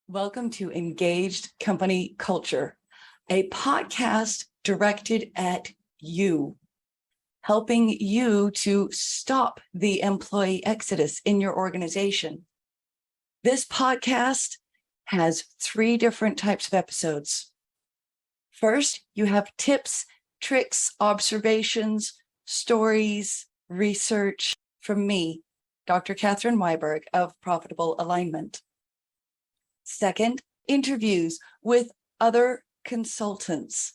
Welcome to Engaged Company Culture, a podcast directed at you, helping you to stop the employee exodus in your organization. This podcast has 3 different types of episodes. First, you have tips, tricks, observations, stories, research from me, Dr. Catherine Weiberg of Profitable Alignment. Second, interviews with other consultants,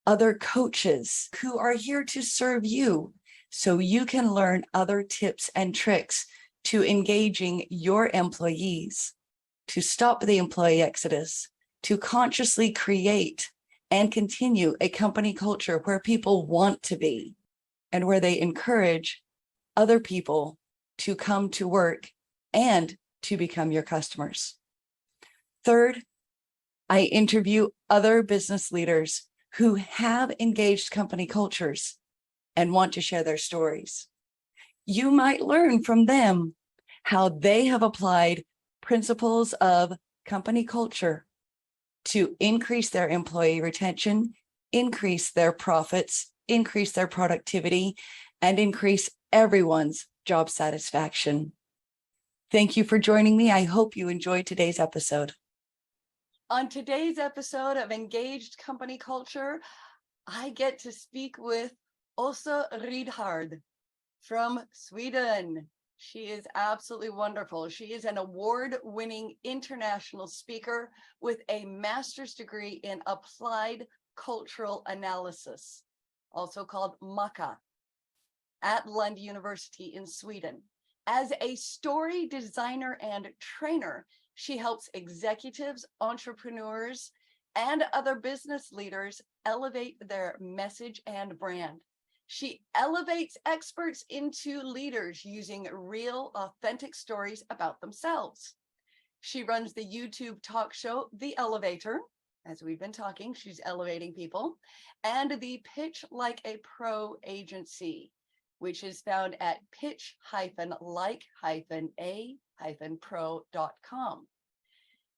other coaches who are here to serve you so you can learn other tips and tricks to engaging your employees, to stop the employee exodus, to consciously create and continue a company culture where people want to be and where they encourage other people to come to work and to become your customers. Third, I interview other business leaders who have engaged company cultures and want to share their stories. You might learn from them how they have applied principles of company culture to increase their employee retention, increase their profits, increase their productivity, and increase everyone's job satisfaction. Thank you for joining me. I hope you enjoyed today's episode. On today's episode of Engaged Company Culture, I get to speak with Åsa Rydhard from Sweden. She is absolutely wonderful. She is an award-winning international speaker with a master's degree in applied cultural analysis, also called MACA, at Lund University in Sweden. As a story designer and trainer, she helps executives, entrepreneurs, and other business leaders elevate their message and brand. She elevates experts into leaders using real, authentic stories about themselves. She runs the YouTube talk show, The Elevator. As we've been talking, she's elevating people, and the Pitch Like a Pro agency, which is found at pitch-like-a-pro.com.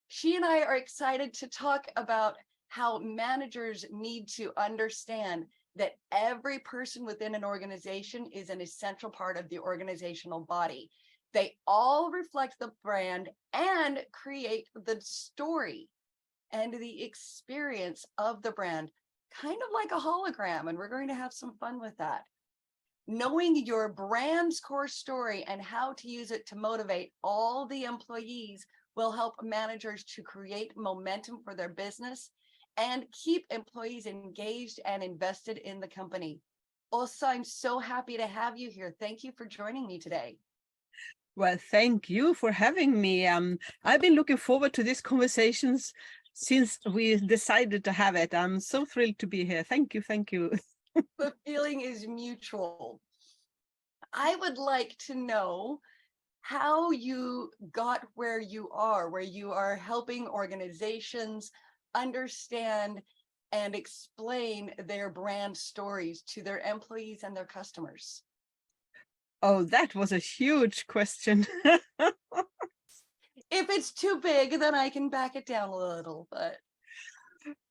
She and I are excited to talk about how managers need to understand that every person within an organization is an essential part of the organizational body. They all reflect the brand and create the story and the experience of the brand, kind of like a hologram, and we're going to have some fun with that. Knowing your brand's core story and how to use it to motivate all the employees will help managers to create momentum for their business and keep employees engaged and invested in the company. Åsa, I'm so happy to have you here. Thank you for joining me today. Well, thank you for having me. I've been looking forward to these conversations since we decided to have it. I'm so thrilled to be here. Thank you. Thank you. The feeling is mutual. I would like to know how you got where you are helping organizations understand and explain their brand stories to their employees and their customers. Oh, that was a huge question. If it's too big, then I can back it down a little, but.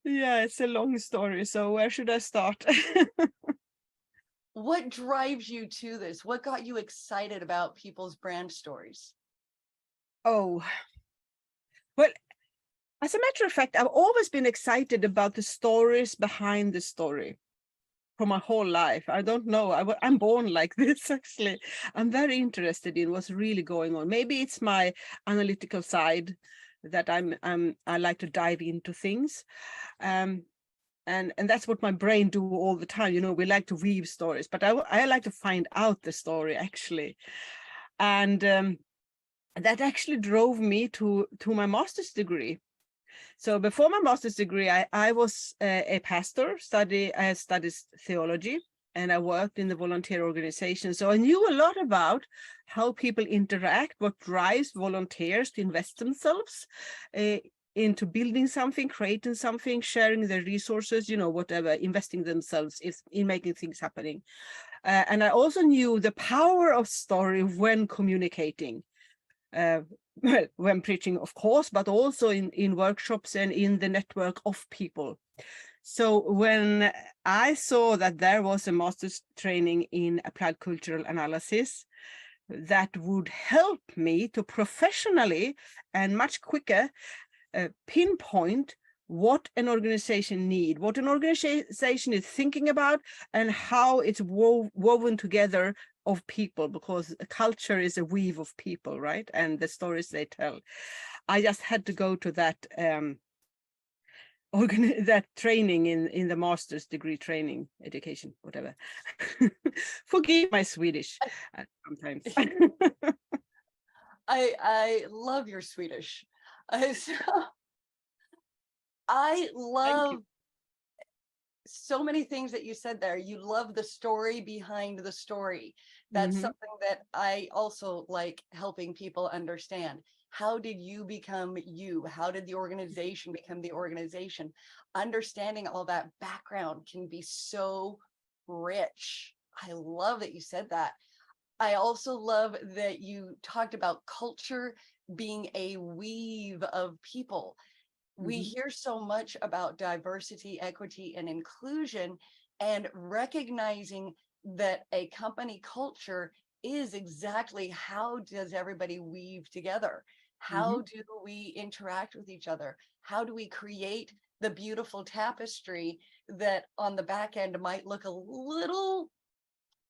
Yeah, it's a long story. So where should I start? What drives you to this? What got you excited about people's brand stories? Oh, well, as a matter of fact, I've always been excited about the stories behind the story for my whole life. I don't know. I'm born like this, actually. I'm very interested in what's really going on. Maybe it's my analytical side that I like to dive into things. And that's what my brain do all the time. You know, we like to weave stories, but I like to find out the story, actually. And that actually drove me to my master's degree. So before my master's degree, I was a pastor. I studied theology, and I worked in the volunteer organization. So I knew a lot about how people interact, what drives volunteers to invest themselves into building something, creating something, sharing their resources, you know, whatever, investing themselves in making things happening. And I also knew the power of story when communicating. well, when preaching, of course, but also in workshops and in the network of people. So when I saw that there was a master's training in applied cultural analysis that would help me to professionally and much quicker pinpoint what an organization needs, what an organization is thinking about, and how it's woven together of people, because a culture is a weave of people, right? And the stories they tell. I just had to go to that that training in the master's degree training, education, whatever. Forgive my Swedish sometimes. I love your Swedish. So I love so many things that you said there. You love the story behind the story. That's something that I also like helping people understand. How did you become you? How did the organization become the organization? Understanding all that background can be so rich. I love that you said that. I also love that you talked about culture being a weave of people. We hear so much about diversity, equity, and inclusion, and recognizing that a company culture is exactly how does everybody weave together? How do we interact with each other? How do we create the beautiful tapestry that on the back end might look a little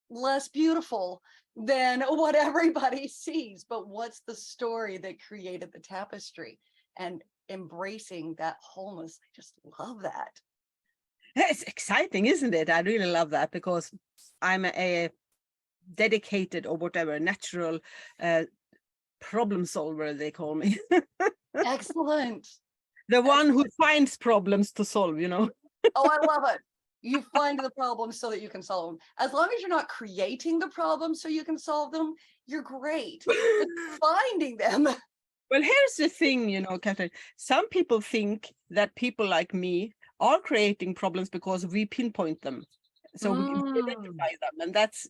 less beautiful than what everybody sees, but what's the story that created the tapestry? And embracing that wholeness. I just love that. It's exciting, isn't it? I really love that, because I'm a dedicated, or whatever, natural problem solver, they call me. Excellent. The one who finds problems to solve, Oh, I love it. You find the problems so that you can solve them. As long as you're not creating the problems so you can solve them, you're great. But finding them. Well, here's the thing, Catherine. Some people think that people like me are creating problems because we pinpoint them. So we identify them. And that's,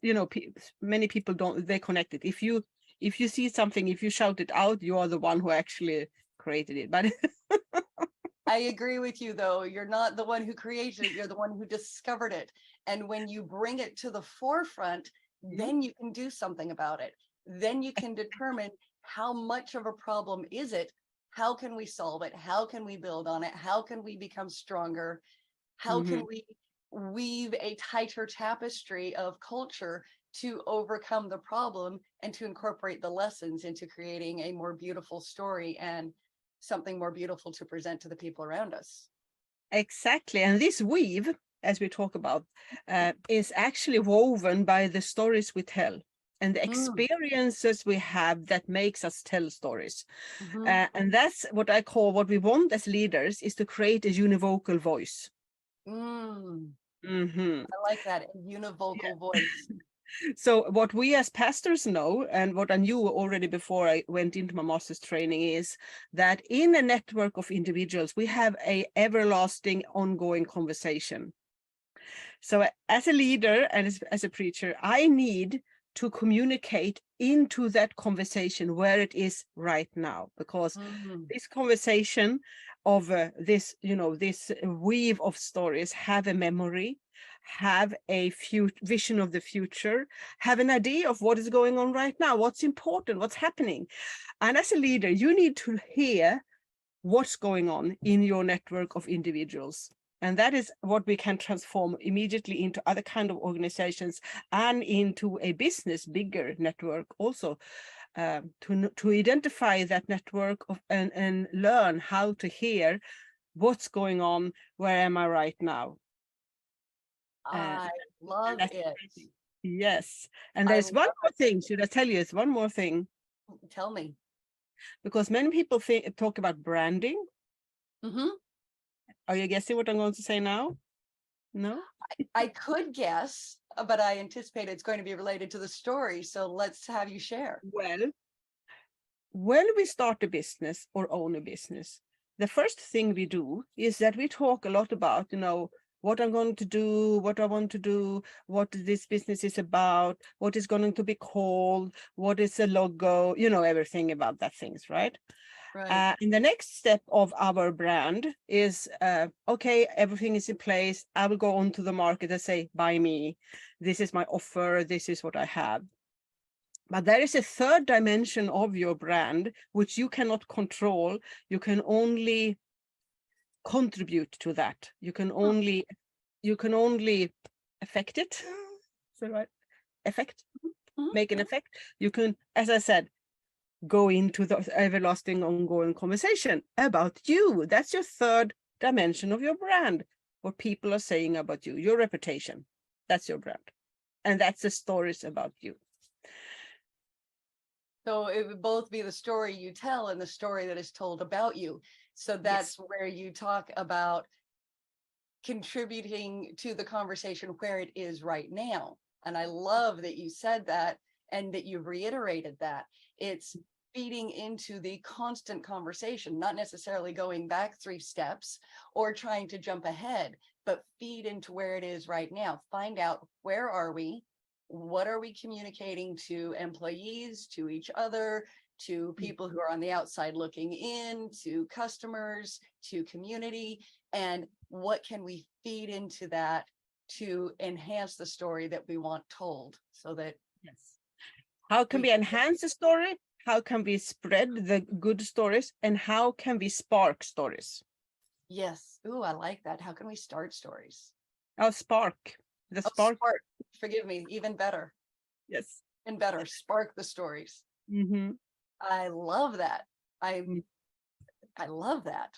many people don't, they connect it. If you see something, if you shout it out, you are the one who actually created it. But I agree with you, though. You're not the one who created it. You're the one who discovered it. And when you bring it to the forefront, then you can do something about it. Then you can determine how much of a problem is it? How can we solve it? How can we build on it? How can we become stronger? How can we weave a tighter tapestry of culture to overcome the problem and to incorporate the lessons into creating a more beautiful story and something more beautiful to present to the people around us? Exactly. And this weave, as we talk about, is actually woven by the stories we tell and the experiences we have that makes us tell stories. And that's what I call, what we want as leaders is to create a univocal voice. I like that, a univocal voice. So what we as pastors know, and what I knew already before I went into my master's training, is that in a network of individuals, we have a everlasting ongoing conversation. So as a leader and as a preacher, I need to communicate into that conversation where it is right now, because this conversation of this weave of stories have a memory, have a vision of the future, have an idea of what is going on right now, what's important, what's happening. And as a leader, you need to hear what's going on in your network of individuals. And that is what we can transform immediately into other kind of organizations and into a business, bigger network also, to identify that network of and learn how to hear what's going on, where am I right now? I love it. Yes. And there's one more thing. Should I tell you? It's one more thing. Tell me. Because many people talk about branding. Are you guessing what I'm going to say now? No? I could guess, but I anticipate it's going to be related to the story. So let's have you share. Well, when we start a business or own a business, the first thing we do is that we talk a lot about, what I'm going to do, what I want to do, what this business is about, what is going to be called, what is the logo, everything about that things, right? Right. And the next step of our brand is, okay, everything is in place. I will go onto the market and say, buy me. This is my offer. This is what I have. But there is a third dimension of your brand, which you cannot control. You can only contribute to that. You can only affect it. Is that right? Affect, make an effect. You can, as I said, go into the everlasting ongoing conversation about you. That's your third dimension of your brand. What people are saying about you, your reputation. That's your brand. And that's the stories about you. So it would both be the story you tell and the story that is told about you. So that's where you talk about contributing to the conversation where it is right now. And I love that you said that and that you reiterated that. It's feeding into the constant conversation, not necessarily going back 3 steps or trying to jump ahead, but feed into where it is right now. Find out, where are we? What are we communicating to employees, to each other, to people who are on the outside looking in, to customers, to community, and what can we feed into that to enhance the story that we want told, so that how can we enhance the story? How can we spread the good stories? And how can we spark stories? Yes. Ooh, I like that. How can we start stories? Oh, spark. The spark. Spark. Forgive me. Even better. Yes. And better. Spark the stories. Mm-hmm. I love that. I love that.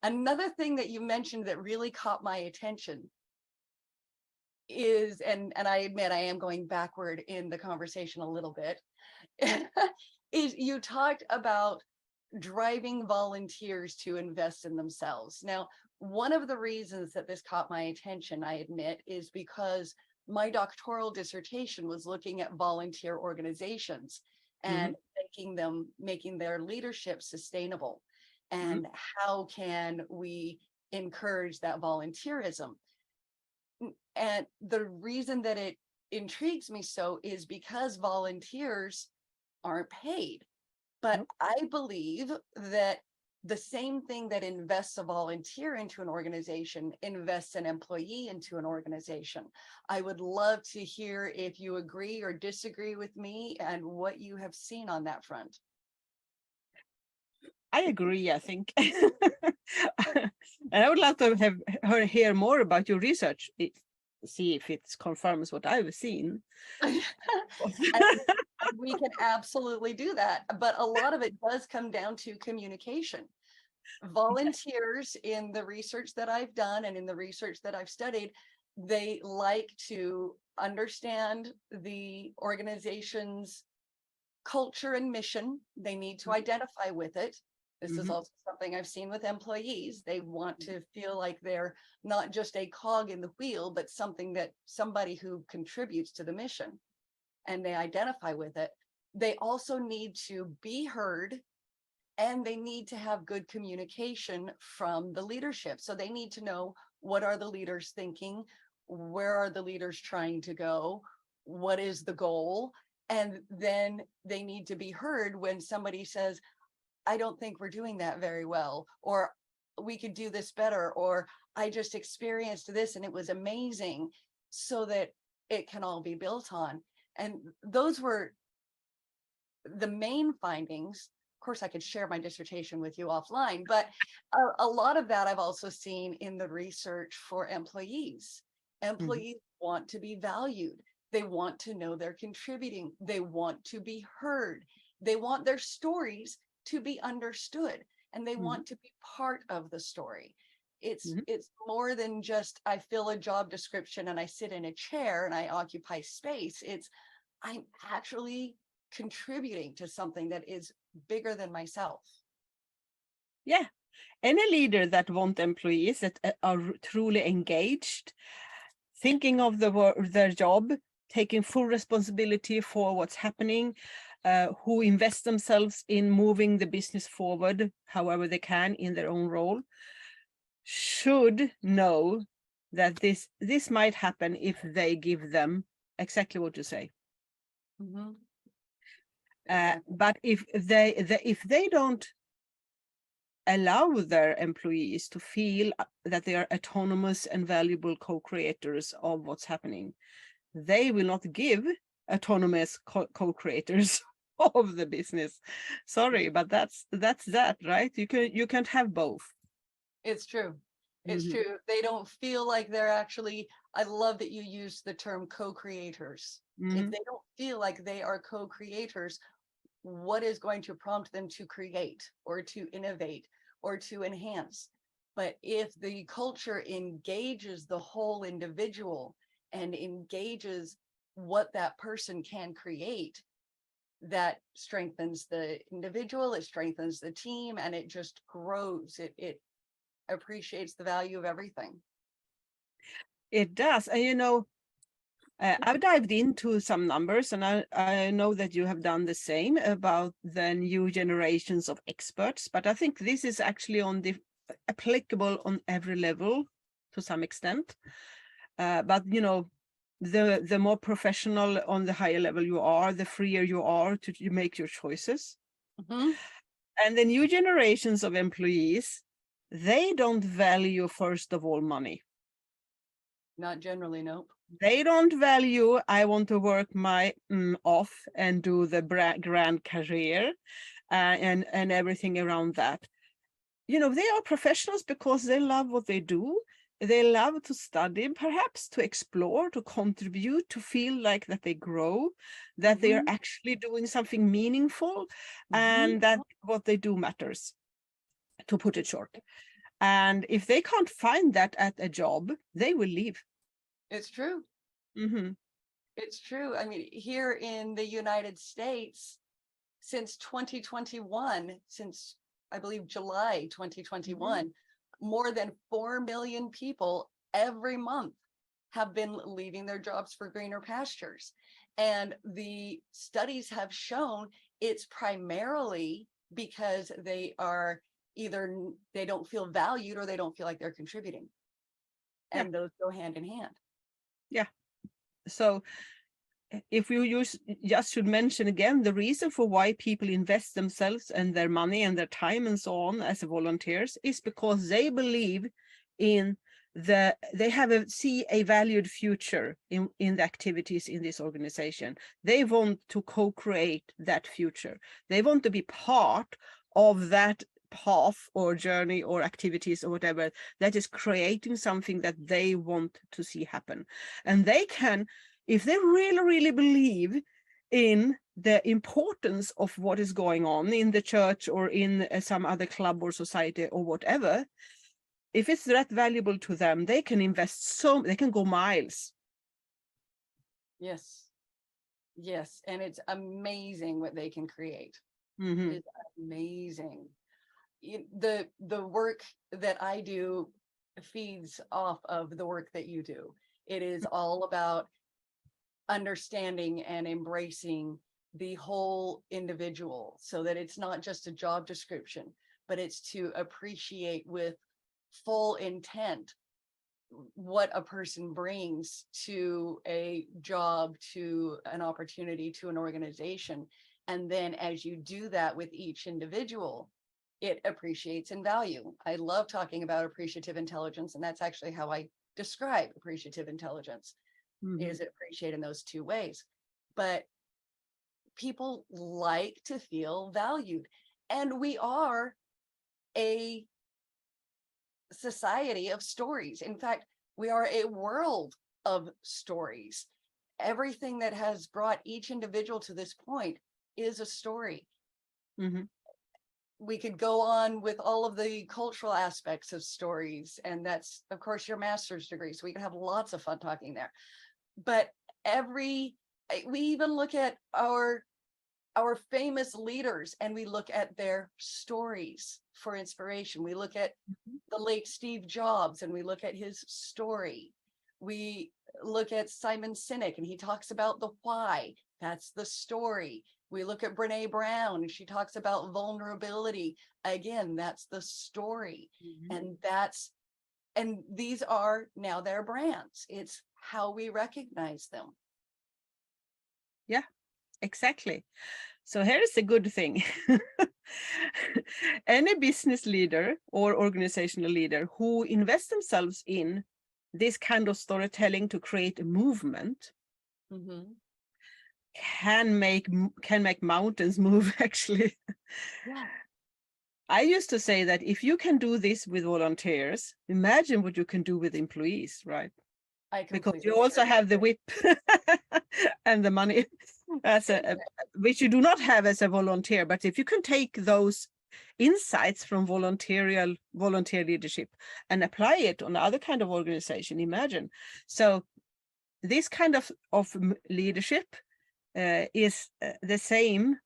Another thing that you mentioned that really caught my attention is, and I admit I am going backward in the conversation a little bit, is you talked about driving volunteers to invest in themselves. Now, one of the reasons that this caught my attention, I admit, is because my doctoral dissertation was looking at volunteer organizations and making their leadership sustainable. And how can we encourage that volunteerism? And the reason that it intrigues me so is because volunteers aren't paid. But I believe that the same thing that invests a volunteer into an organization invests an employee into an organization. I would love to hear if you agree or disagree with me and what you have seen on that front. I agree, I think. And I would love to have her hear more about your research, see if it confirms what I've seen. We can absolutely do that, but a lot of it does come down to communication. Volunteers, in the research that I've done and in the research that I've studied, they like to understand the organization's culture and mission. They need to identify with it. This is also something I've seen with employees. They want to feel like they're not just a cog in the wheel, but somebody who contributes to the mission, and they identify with it. They also need to be heard, and they need to have good communication from the leadership. So they need to know, what are the leaders thinking? Where are the leaders trying to go? What is the goal? And then they need to be heard when somebody says, I don't think we're doing that very well, or we could do this better, or I just experienced this and it was amazing, so that it can all be built on. And those were the main findings. Of course, I could share my dissertation with you offline, but a lot of that I've also seen in the research for employees. Employees want to be valued. They want to know they're contributing. They want to be heard. They want their stories to be understood, and they want to be part of the story. It's more than just, I fill a job description and I sit in a chair and I occupy space. It's, I'm actually contributing to something that is bigger than myself. Yeah. Any leader that want employees that are truly engaged, thinking of their job, taking full responsibility for what's happening, who invest themselves in moving the business forward however they can in their own role, should know that this might happen if they give them exactly what you say. Mhm. But if they don't allow their employees to feel that they are autonomous and valuable co-creators of what's happening, they will not give autonomous co-creators of the business. Sorry, but that's that, right? You can't have both. It's true. It's Mhm. true. They don't feel like they're actually, I love that you use the term co-creators. If Mhm. they don't feel like they are co-creators, what is going to prompt them to create or to innovate or to enhance? But if the culture engages the whole individual and engages what that person can create, that strengthens the individual, it strengthens the team, and it just grows. It appreciates the value of everything. It does. And I've dived into some numbers, and I know that you have done the same about the new generations of experts, but I think this is actually applicable on every level to some extent. But the more professional on the higher level you are, the freer you are to make your choices. Mhm. And the new generations of employees, they don't value, first of all, money. Not generally, nope. They don't value, I want to work my off and do the grand career and everything around that. They are professionals because they love what they do. They love to study, perhaps to explore, to contribute, to feel like that they grow, that they are Mhm. actually doing something meaningful, Mhm. and that what they do matters, to put it short. And if they can't find that at a job, they will leave. It's true. Mm-hmm. It's true. I mean, here in the United States, since 2021, since I believe July 2021, more than 4 million people every month have been leaving their jobs for greener pastures. And the studies have shown it's primarily because they are either they don't feel valued or they don't feel like they're contributing. Yeah. And those go hand in hand. Yeah. So if you just should mention again, the reason for why people invest themselves and their money and their time and so on as volunteers is because they believe in they see a valued future in the activities in this organization. They want to co-create that future. They want to be part of that path or journey or activities or whatever that is creating something that they want to see happen. And they can, if they really, really believe in the importance of what is going on in the church or in some other club or society or whatever, if it's that valuable to them, they can invest they can go miles. Yes. Yes. And it's amazing what they can create. Mm-hmm. It's amazing. The work that I do feeds off of the work that you do. It is all about understanding and embracing the whole individual so that it's not just a job description, but it's to appreciate with full intent what a person brings to a job, to an opportunity, to an organization. And then as you do that with each individual, it appreciates in value. I love talking about appreciative intelligence, and that's actually how I describe appreciative intelligence. Mm-hmm. Is it appreciate in those two ways? But people like to feel valued, and we are a society of stories. In fact, we are a world of stories. Everything that has brought each individual to this point is a story. Mm-hmm. We could go on with all of the cultural aspects of stories, and that's, of course, your master's degree. So we can have lots of fun talking there. But we even look at our famous leaders and we look at their stories for inspiration. We look at the late Steve Jobs and we look at his story. We look at Simon Sinek and he talks about the why. That's the story. We look at Brene Brown and she talks about vulnerability. Again, that's the story. Mm-hmm. And that's And these are now their brands. It's how we recognize them. Yeah, exactly. So here's the good thing. Any business leader or organizational leader who invests themselves in this kind of storytelling to create a movement can make mountains move, actually. Yeah. I used to say that if you can do this with volunteers, imagine what you can do with employees, right? Because you also have the whip and the money as which you do not have as a volunteer. But if you can take those insights from volunteer leadership and apply it on other kind of organization, imagine. So this kind of leadership is the same.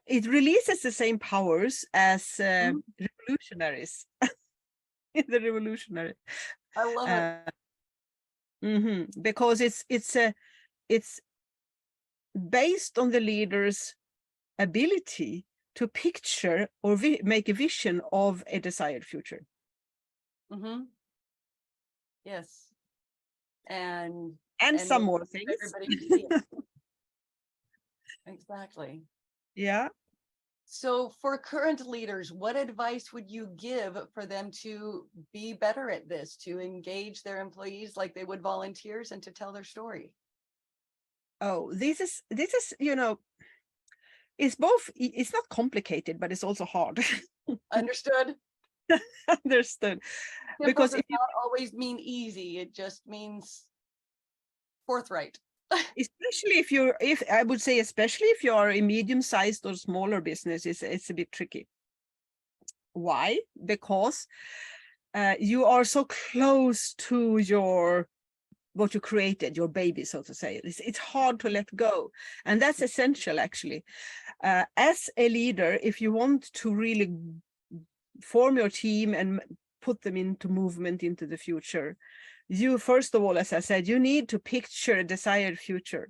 It releases the same powers as revolutionaries. The revolutionary. I love it. Because it's based on the leader's ability to picture or make a vision of a desired future. Yes. And some more things. Everybody can see it. Exactly. Yeah. So for current leaders, what advice would you give for them to be better at this, to engage their employees like they would volunteers and to tell their story? Oh, this is, it's both, it's not complicated, but it's also hard. Understood. Understood. Simple because does not always mean easy. It just means forthright. Especially if you are a medium-sized or smaller business, it's a bit tricky. Why? Because you are so close to what you created, your baby, so to say. It's hard to let go, and that's essential, actually. As a leader, if you want to really form your team and put them into movement into the future, you, first of all, as I said, you need to picture a desired future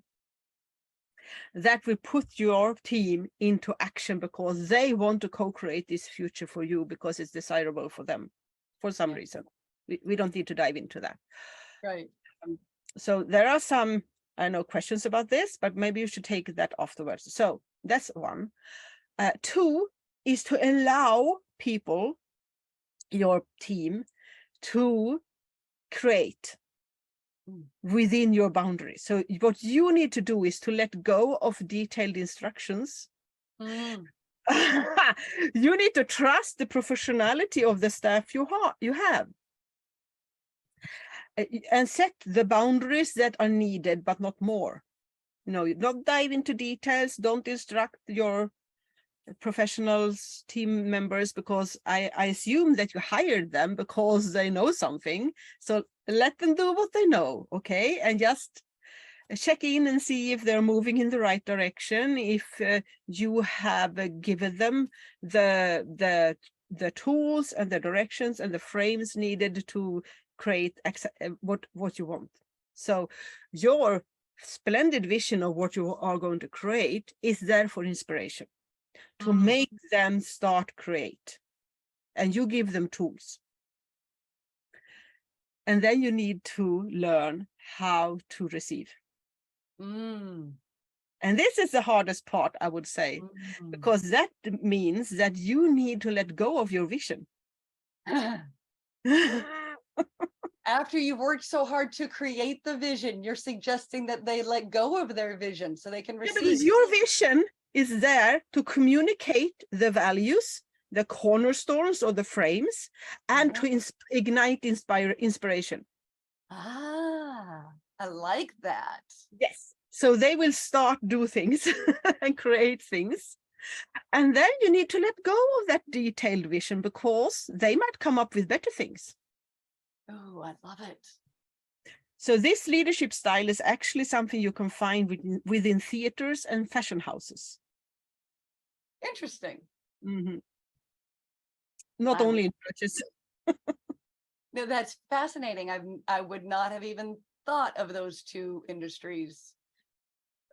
that will put your team into action because they want to co-create this future for you because it's desirable for them for some reason. We don't need to dive into that. Right. So there are some, I know, questions about this, but maybe you should take that afterwards. So that's one. Two is to allow people, your team, to create within your boundaries. So what you need to do is to let go of detailed instructions. You need to trust the professionality of the staff you have. And set the boundaries that are needed, but not more. Don't dive into details. Don't instruct your professionals, team members, because I assume that you hired them because they know something. So let them do what they know, okay? And just check in and see if they're moving in the right direction. If you have given them the tools and the directions and the frames needed to create what you want. So your splendid vision of what you are going to create is there for inspiration, to make them start create, and you give them tools. And then you need to learn how to receive. And this is the hardest part, I would say, because that means that you need to let go of your vision. After you've worked so hard to create the vision, you're suggesting that they let go of their vision so they can receive. Yeah, because your vision is there to communicate the values, the cornerstones or the frames, and to ignite inspiration. I like that. Yes. So they will start do things and create things. And then you need to let go of that detailed vision because they might come up with better things. Oh, I love it. So this leadership style is actually something you can find within theaters and fashion houses. Interesting. Not only in churches. No, that's fascinating. I would not have even thought of those two industries.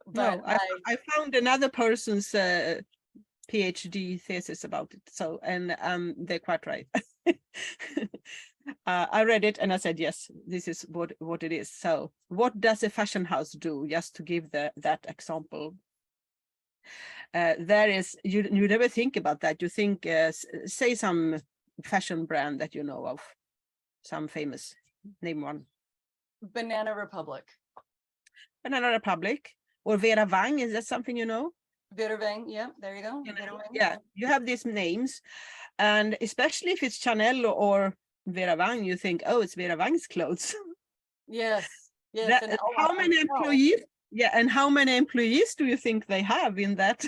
But no, I found another person's PhD thesis about it. So, and they're quite right. I read it and I said, yes, this is what it is. So what does a fashion house do? Just to give that example. There is, you never think about that. You think, say some fashion brand that you know of, some famous, name one. Banana Republic. Banana Republic or Vera Wang, is that something you know? Vera Wang, yeah, there you go. Vera Wang. Yeah, you have these names, and especially if it's Chanel or Vera Wang, you think, oh, it's Vera Wang's clothes. Yes, yes. And how many employees? Yeah, and how many employees do you think they have in that?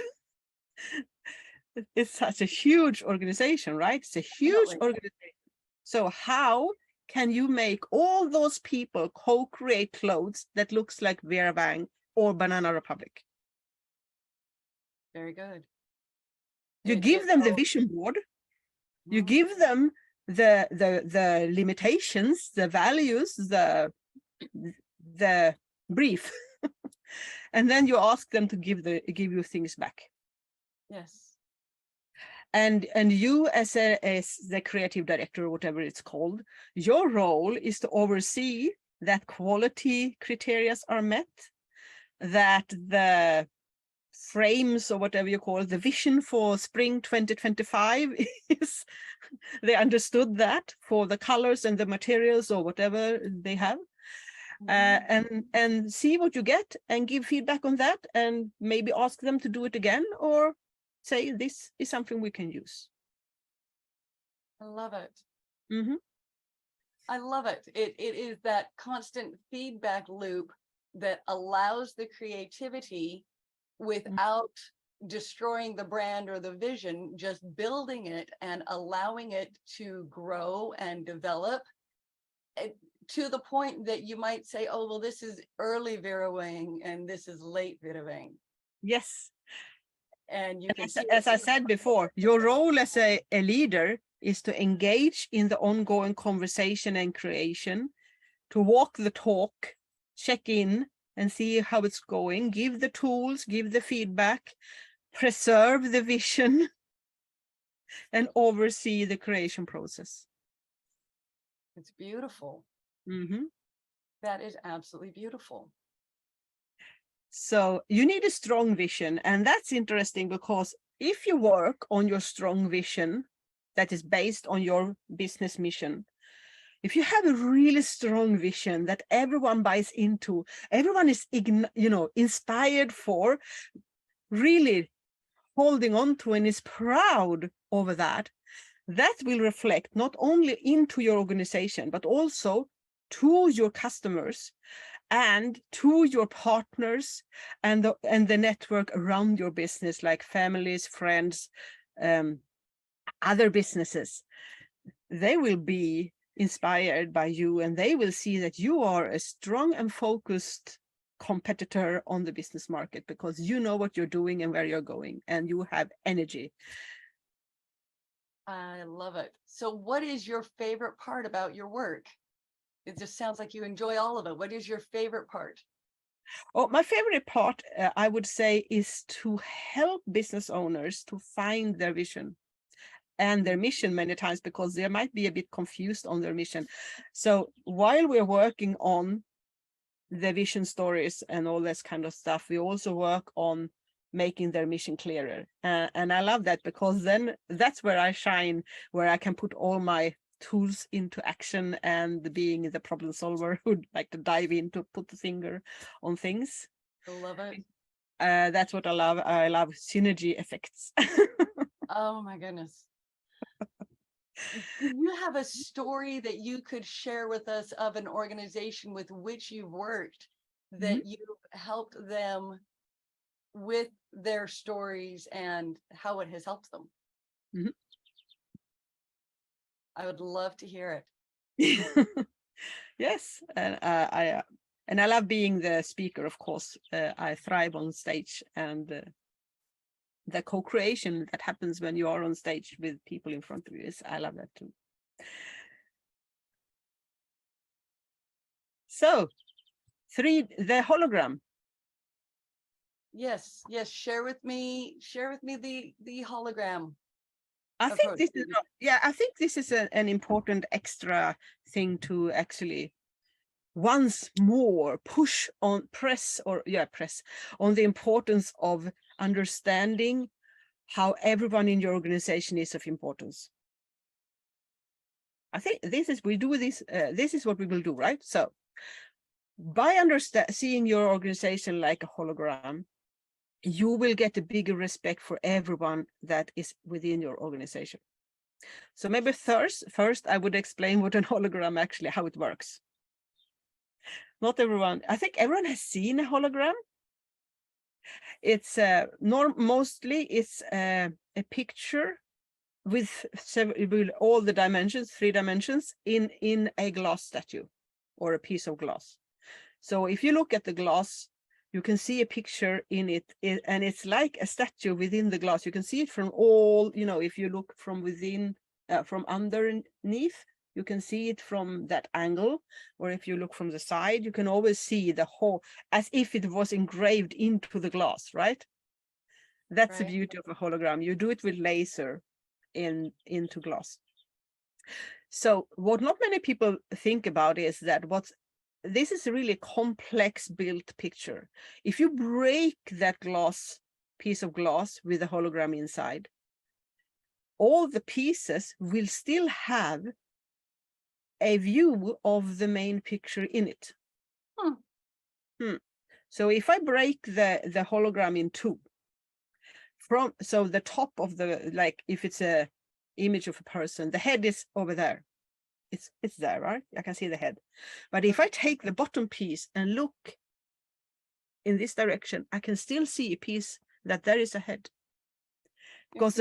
It's such a huge organization, right? It's a huge organization. So how can you make all those people co-create clothes that looks like Vera Wang or Banana Republic? Very good. You give them the vision board. You give them the limitations, the values, the brief, and then you ask them to give you things back. Yes. And you as the creative director or whatever it's called, your role is to oversee that quality criteria are met, that the frames or whatever you call it, the vision for spring 2025 is they understood that for the colors and the materials or whatever they have. And see what you get and give feedback on that, and maybe ask them to do it again or say this is something we can use. I love it. Mm-hmm. I love it. It is that constant feedback loop that allows the creativity without destroying the brand or the vision, just building it and allowing it to grow and develop to the point that you might say, oh, well, this is early Vera Wang and this is late Vera Wang. Yes. And you can as I said before, your role as a leader is to engage in the ongoing conversation and creation, to walk the talk, check in and see how it's going, give the tools, give the feedback, preserve the vision, and oversee the creation process. It's beautiful. Mm-hmm. That is absolutely beautiful. So you need a strong vision, and that's interesting because if you work on your strong vision that is based on your business mission, if you have a really strong vision that everyone buys into, everyone is inspired for, really holding on to and is proud over that, that will reflect not only into your organization but also to your customers and to your partners and the network around your business, like families, friends, other businesses. They will be inspired by you, and they will see that you are a strong and focused competitor on the business market because you know what you're doing and where you're going, and you have energy. I love it. So what is your favorite part about your work? It just sounds like you enjoy all of it. What is your favorite part? Oh, my favorite part, I would say, is to help business owners to find their vision and their mission many times, because they might be a bit confused on their mission. So while we're working on the vision stories and all this kind of stuff, we also work on making their mission clearer. And I love that, because then that's where I shine, where I can put all my tools into action, and being the problem solver who'd like to dive in to put the finger on things. I love it. That's what I love. I love synergy effects. Oh my goodness. Do you have a story that you could share with us of an organization with which you've worked that you've helped them with their stories and how it has helped them? Mm-hmm. I would love to hear it. Yes, and I love being the speaker, of course. I thrive on stage, and the co-creation that happens when you are on stage with people in front of you I love that too. So, the hologram. Yes, share with me the hologram. I think approach. this is I think this is an important extra thing to actually once more press on the importance of understanding how everyone in your organization is of importance. I think this is what we will do, right? So by seeing your organization like a hologram, you will get a bigger respect for everyone that is within your organization. So maybe first I would explain what an hologram actually, how it works. Not everyone, I think everyone has seen a hologram. It's mostly it's a picture with all the dimensions, 3 dimensions in a glass statue or a piece of glass. So if you look at the glass, you can see a picture in it, and it's like a statue within the glass. You can see it from all, if you look from within, from underneath, you can see it from that angle, or if you look from the side, you can always see the whole, as if it was engraved into the glass, right? That's the beauty of a hologram. You do it with laser into glass. So what not many people think about is that this is a really complex built picture. If you break that piece of glass with a hologram inside, all the pieces will still have a view of the main picture in it. So if I break the hologram in 2, so the top of the, like if it's a image of a person, the head is over there. It's there, right? I can see the head. But if I take the bottom piece and look in this direction, I can still see a piece that there is a head. Because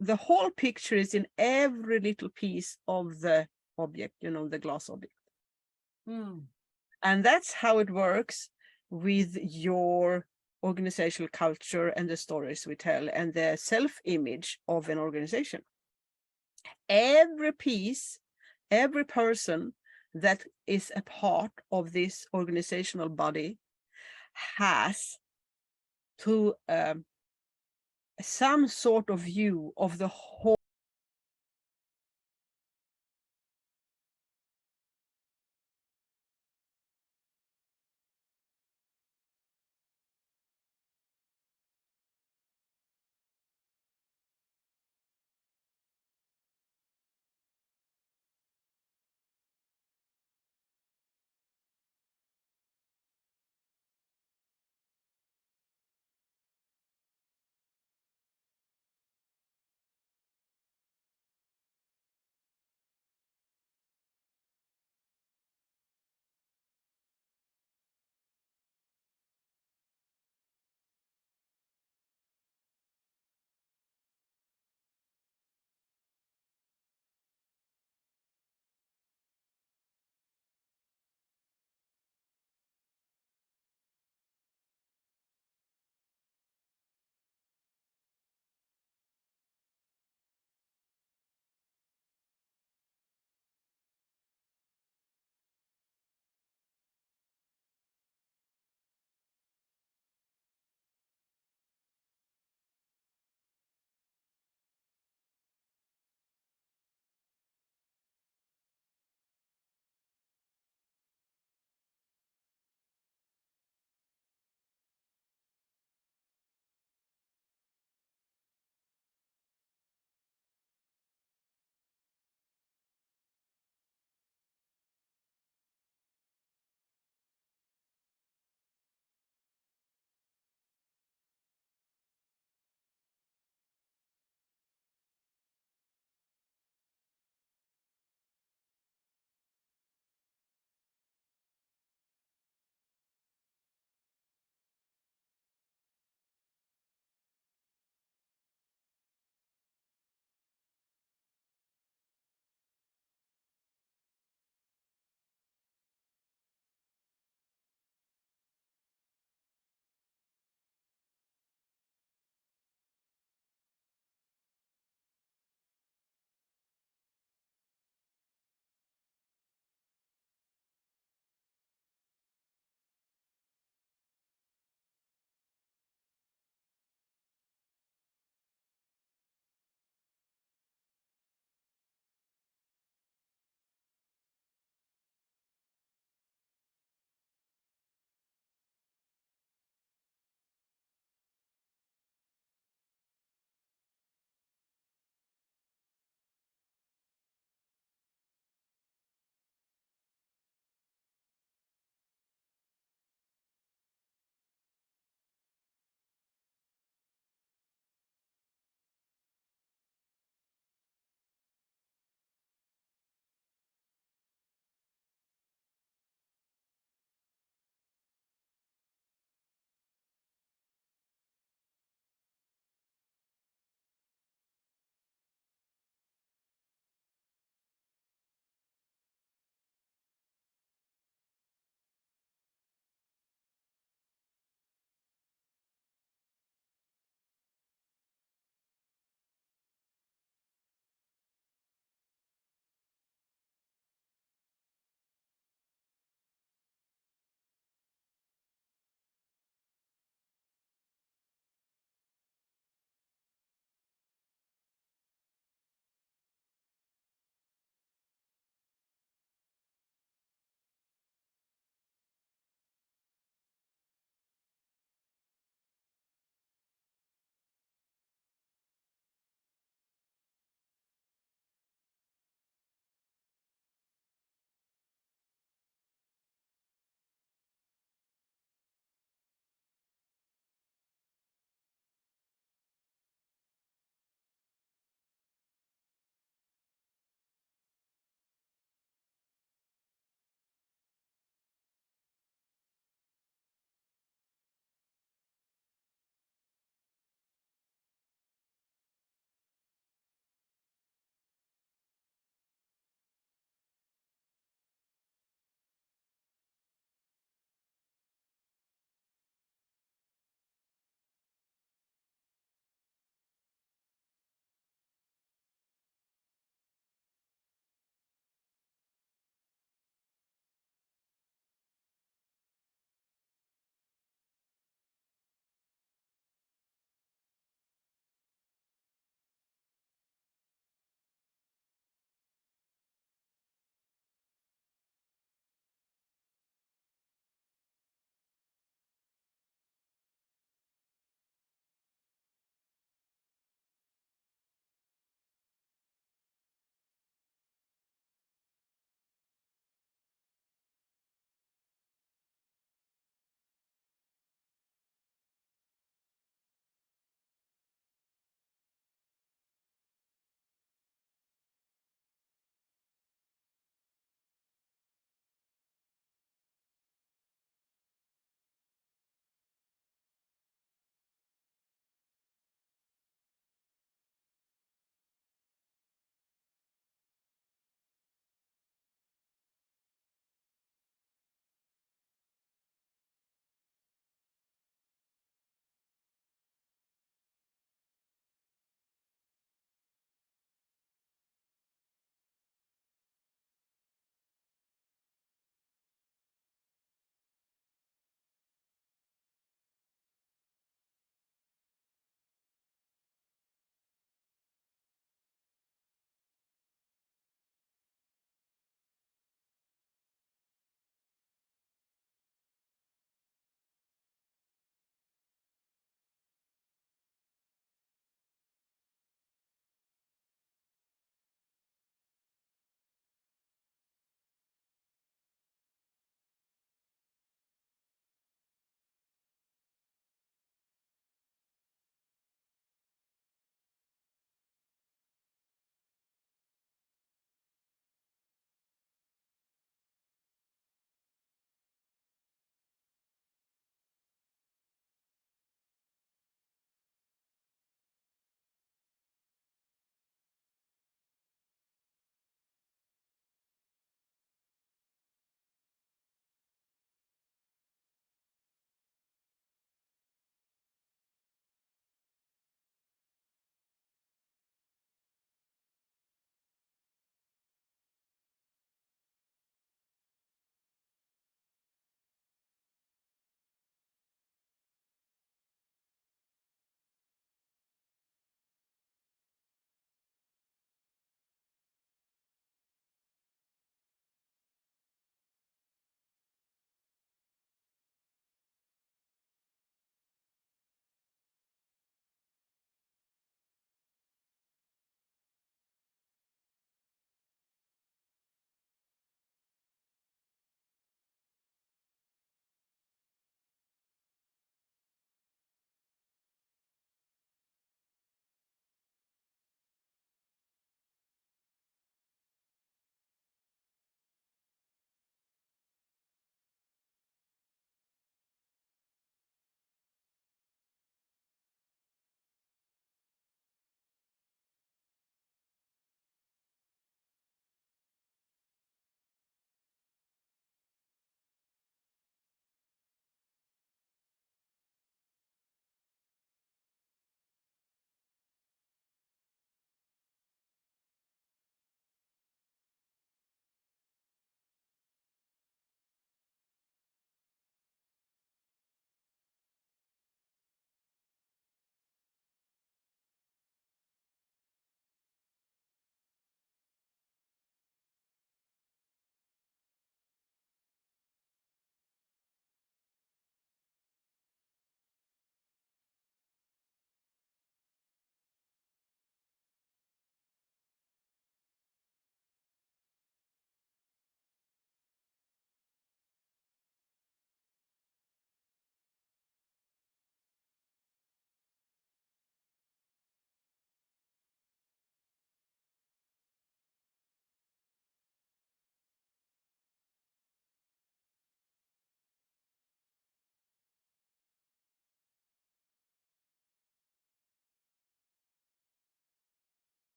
the whole picture is in every little piece of the object, the glass object. And that's how it works with your organizational culture and the stories we tell and the self-image of an organization. Every piece, every person that is a part of this organizational body has to some sort of view of the whole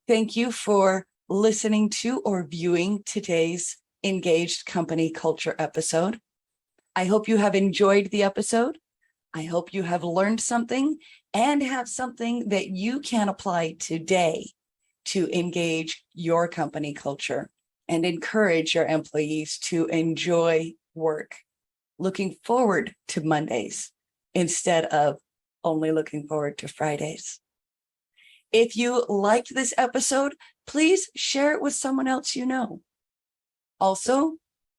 Thank you for listening to or viewing today's Engaged Company Culture episode. I hope you have enjoyed the episode. I hope you have learned something and have something that you can apply today to engage your company culture and encourage your employees to enjoy work, looking forward to Mondays instead of only looking forward to Fridays. If you liked this episode, please share it with someone else you know. Also,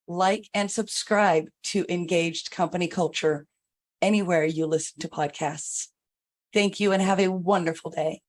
like and subscribe to Engaged Company Culture anywhere you listen to podcasts. Thank you and have a wonderful day.